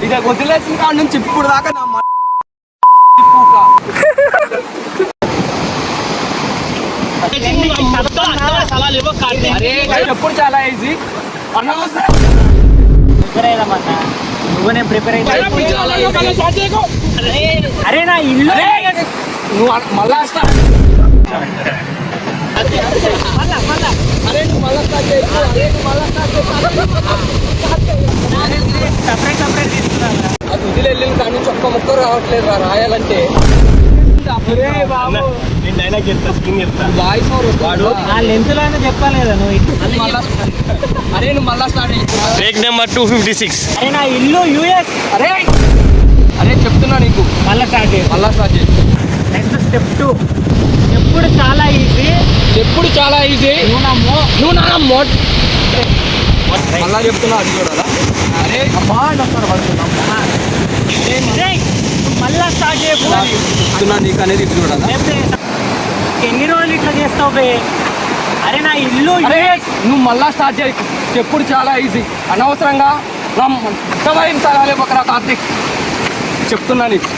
ఇక వదిలేసిన కాడ నుంచి ఇప్పుడు దాకా నా ఎప్పుడు చాలా ఈజీ ప్రిపేర్ అయ్యామన్నా నువ్వు నేను ప్రిపేర్ అయ్యా అరే నా ఇల్లు నువ్వు మళ్ళా అది వదిలి వెళ్ళిన కాడి నుంచి ఒక్క ముక్క రావట్లేదు రాయాలంటే చెప్పాలి కదా నువ్వు అరే నువ్వు మళ్ళా స్టార్ట్ బ్రేక్ నెంబర్ 256. అరే నా ఇల్లు యూఎస్ అరే అరే చెప్తున్నా నీకు మళ్ళా స్టార్ట్ చేయి నెక్స్ట్ స్టెప్ 2 ఎప్పుడు చాలా ఈజీ నువ్వు నా మళ్ళా చెప్తున్నా అది చూడాలా అరే అమ్మా మళ్ళా స్టార్ట్ చెప్తున్నా నీకు అనేది ఇది చూడాలా ఎన్ని రోజులు ఇట్లా చేస్తావు బే అరే నా ఇల్లు నువ్వు మళ్ళా స్టార్ట్ చేయి చెప్పుడు చాలా ఈజీ అనవసరంగా సవాలు ఒకరా కార్తీక్ చెప్తున్నా నీకు